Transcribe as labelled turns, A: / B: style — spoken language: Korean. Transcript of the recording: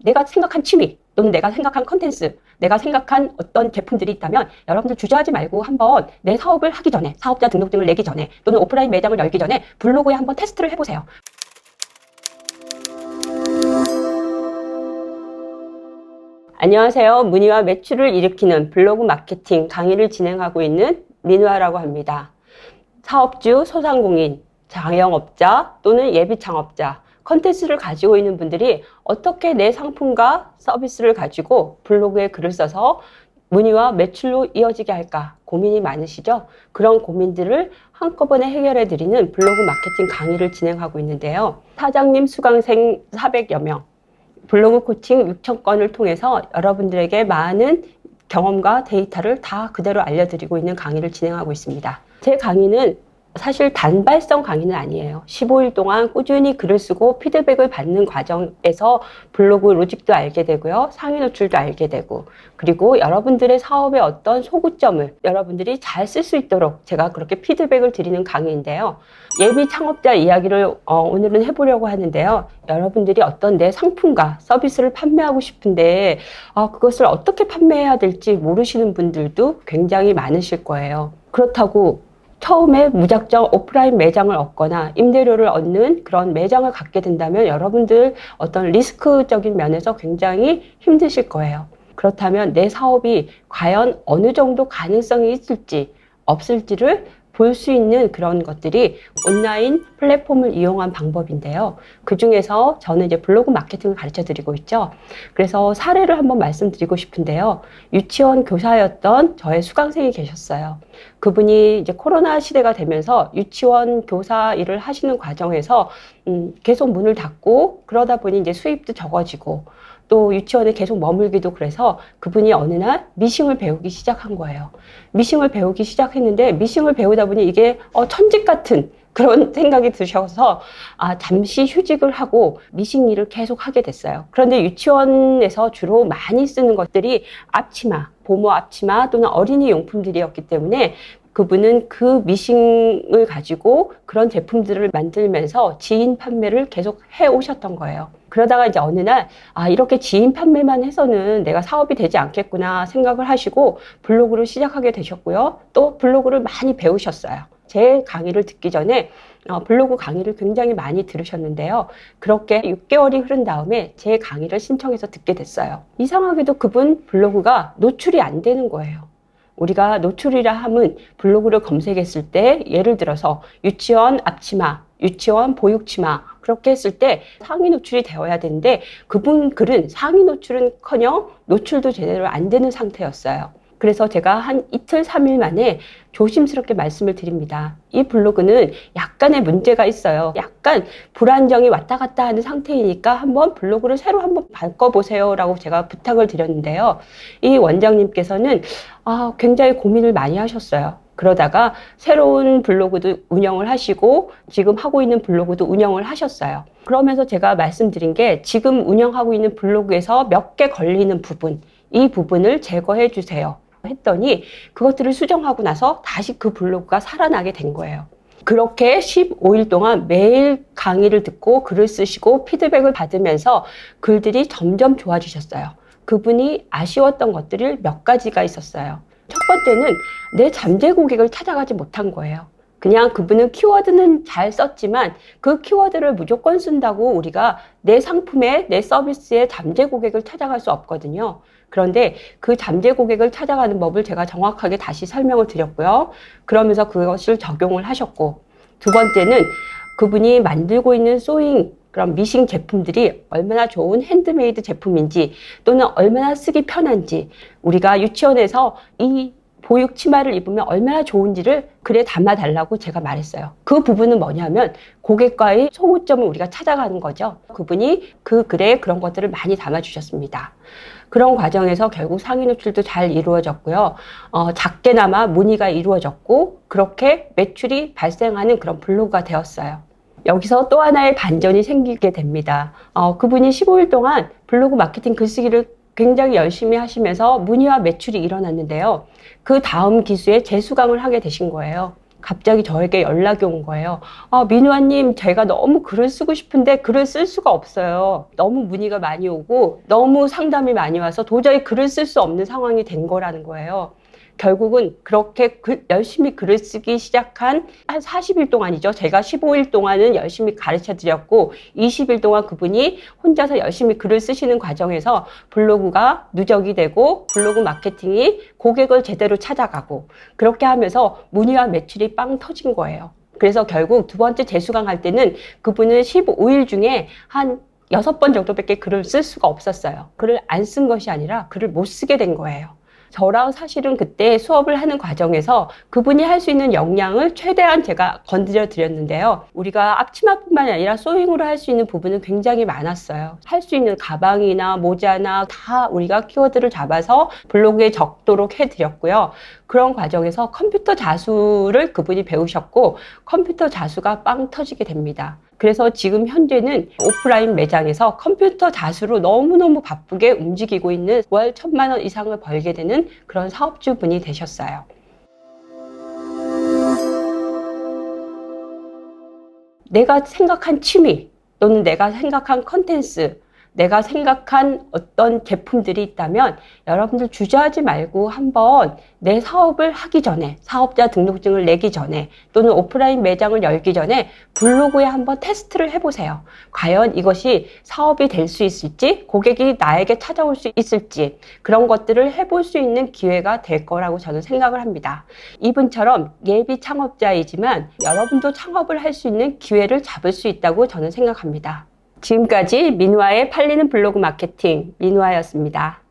A: 내가 생각한 취미 또는 내가 생각한 컨텐츠, 내가 생각한 어떤 제품들이 있다면 여러분들 주저하지 말고 한번 내 사업을 하기 전에, 사업자 등록증을 내기 전에 또는 오프라인 매장을 열기 전에 블로그에 한번 테스트를 해보세요. 안녕하세요. 문의와 매출을 일으키는 블로그 마케팅 강의를 진행하고 있는 민화라고 합니다. 사업주, 소상공인, 자영업자 또는 예비 창업자, 컨텐츠를 가지고 있는 분들이 어떻게 내 상품과 서비스를 가지고 블로그에 글을 써서 문의와 매출로 이어지게 할까 고민이 많으시죠? 그런 고민들을 한꺼번에 해결해 드리는 블로그 마케팅 강의를 진행하고 있는데요. 사장님 수강생 400여 명, 블로그 코칭 6,000건을 통해서 여러분들에게 많은 경험과 데이터를 다 그대로 알려드리고 있는 강의를 진행하고 있습니다. 제 강의는 사실 단발성 강의는 아니에요. 15일 동안 꾸준히 글을 쓰고 피드백을 받는 과정에서 블로그 로직도 알게 되고요. 상위 노출도 알게 되고, 그리고 여러분들의 사업의 어떤 소구점을 여러분들이 잘 쓸 수 있도록 제가 그렇게 피드백을 드리는 강의인데요. 예비 창업자 이야기를 오늘은 해보려고 하는데요. 여러분들이 어떤 내 상품과 서비스를 판매하고 싶은데 그것을 어떻게 판매해야 될지 모르시는 분들도 굉장히 많으실 거예요. 그렇다고 처음에 무작정 오프라인 매장을 얻거나 임대료를 얻는 그런 매장을 갖게 된다면 여러분들 어떤 리스크적인 면에서 굉장히 힘드실 거예요. 그렇다면 내 사업이 과연 어느 정도 가능성이 있을지 없을지를 볼 수 있는 그런 것들이 온라인 플랫폼을 이용한 방법인데요. 그 중에서 저는 이제 블로그 마케팅을 가르쳐 드리고 있죠. 그래서 사례를 한번 말씀드리고 싶은데요. 유치원 교사였던 저의 수강생이 계셨어요. 그분이 이제 코로나 시대가 되면서 유치원 교사 일을 하시는 과정에서 계속 문을 닫고 그러다 보니 이제 수입도 적어지고 또 유치원에 계속 머물기도 그래서 그분이 어느 날 미싱을 배우기 시작한 거예요. 미싱을 배우기 시작했는데 미싱을 배우다 보니 이게 천직 같은 그런 생각이 드셔서 잠시 휴직을 하고 미싱 일을 계속 하게 됐어요. 그런데 유치원에서 주로 많이 쓰는 것들이 앞치마, 보모 앞치마 또는 어린이 용품들이었기 때문에 그분은 그 미싱을 가지고 그런 제품들을 만들면서 지인 판매를 계속 해 오셨던 거예요. 그러다가 이제 어느 날 이렇게 지인 판매만 해서는 내가 사업이 되지 않겠구나 생각을 하시고 블로그를 시작하게 되셨고요. 또 블로그를 많이 배우셨어요. 제 강의를 듣기 전에 블로그 강의를 굉장히 많이 들으셨는데요. 그렇게 6개월이 흐른 다음에 제 강의를 신청해서 듣게 됐어요. 이상하게도 그분 블로그가 노출이 안 되는 거예요. 우리가 노출이라 함은 블로그를 검색했을 때 예를 들어서 유치원 앞치마, 유치원 보육치마 그렇게 했을 때 상위 노출이 되어야 되는데 그분 글은 상위 노출은커녕 노출도 제대로 안 되는 상태였어요. 그래서 제가 한 이틀, 3일 만에 조심스럽게 말씀을 드립니다. 이 블로그는 약간의 문제가 있어요. 약간 불안정이 왔다 갔다 하는 상태이니까 한번 블로그를 새로 한번 바꿔보세요 라고 제가 부탁을 드렸는데요. 이 원장님께서는 굉장히 고민을 많이 하셨어요. 그러다가 새로운 블로그도 운영을 하시고 지금 하고 있는 블로그도 운영을 하셨어요. 그러면서 제가 말씀드린 게 지금 운영하고 있는 블로그에서 몇 개 걸리는 부분, 이 부분을 제거해 주세요 했더니 그것들을 수정하고 나서 다시 그 블로그가 살아나게 된 거예요. 그렇게 15일 동안 매일 강의를 듣고 글을 쓰시고 피드백을 받으면서 글들이 점점 좋아지셨어요. 그분이 아쉬웠던 것들이 몇 가지가 있었어요. 첫 번째는 내 잠재 고객을 찾아가지 못한 거예요. 그냥 그분은 키워드는 잘 썼지만 그 키워드를 무조건 쓴다고 우리가 내 상품에 내 서비스에 잠재 고객을 찾아갈 수 없거든요. 그런데 그 잠재 고객을 찾아가는 법을 제가 정확하게 다시 설명을 드렸고요. 그러면서 그것을 적용을 하셨고, 두 번째는 그분이 만들고 있는 소잉 그런 미싱 제품들이 얼마나 좋은 핸드메이드 제품인지 또는 얼마나 쓰기 편한지 우리가 유치원에서 이 보육 치마를 입으면 얼마나 좋은지를 글에 담아달라고 제가 말했어요. 그 부분은 뭐냐면 고객과의 소구점을 우리가 찾아가는 거죠. 그분이 그 글에 그런 것들을 많이 담아주셨습니다. 그런 과정에서 결국 상위 노출도 잘 이루어졌고요. 작게나마 문의가 이루어졌고 그렇게 매출이 발생하는 그런 블로그가 되었어요. 여기서 또 하나의 반전이 생기게 됩니다. 그분이 15일 동안 블로그 마케팅 글쓰기를 굉장히 열심히 하시면서 문의와 매출이 일어났는데요. 그 다음 기수에 재수강을 하게 되신 거예요. 갑자기 저에게 연락이 온 거예요. 아, 민우아님, 제가 너무 글을 쓰고 싶은데 글을 쓸 수가 없어요. 너무 문의가 많이 오고 너무 상담이 많이 와서 도저히 글을 쓸 수 없는 상황이 된 거라는 거예요. 결국은 그렇게 열심히 글을 쓰기 시작한 한 40일 동안이죠. 제가 15일 동안은 열심히 가르쳐 드렸고 20일 동안 그분이 혼자서 열심히 글을 쓰시는 과정에서 블로그가 누적이 되고 블로그 마케팅이 고객을 제대로 찾아가고 그렇게 하면서 문의와 매출이 빵 터진 거예요. 그래서 결국 두 번째 재수강 할 때는 그분은 15일 중에 한 6번 정도밖에 글을 쓸 수가 없었어요. 글을 안 쓴 것이 아니라 글을 못 쓰게 된 거예요. 저랑 사실은 그때 수업을 하는 과정에서 그분이 할 수 있는 역량을 최대한 제가 건드려 드렸는데요. 우리가 앞치마뿐만 아니라 소잉으로 할 수 있는 부분은 굉장히 많았어요. 할 수 있는 가방이나 모자나 다 우리가 키워드를 잡아서 블로그에 적도록 해드렸고요. 그런 과정에서 컴퓨터 자수를 그분이 배우셨고 컴퓨터 자수가 빵 터지게 됩니다. 그래서 지금 현재는 오프라인 매장에서 컴퓨터 자수로 너무너무 바쁘게 움직이고 있는 월 1,000만 원 이상을 벌게 되는 그런 사업주분이 되셨어요. 내가 생각한 취미 또는 내가 생각한 컨텐츠, 내가 생각한 어떤 제품들이 있다면 여러분들 주저하지 말고 한번 내 사업을 하기 전에, 사업자 등록증을 내기 전에 또는 오프라인 매장을 열기 전에 블로그에 한번 테스트를 해보세요. 과연 이것이 사업이 될 수 있을지, 고객이 나에게 찾아올 수 있을지 그런 것들을 해볼 수 있는 기회가 될 거라고 저는 생각을 합니다. 이분처럼 예비 창업자이지만 여러분도 창업을 할 수 있는 기회를 잡을 수 있다고 저는 생각합니다. 지금까지 민우아의 팔리는 블로그 마케팅 민우아였습니다.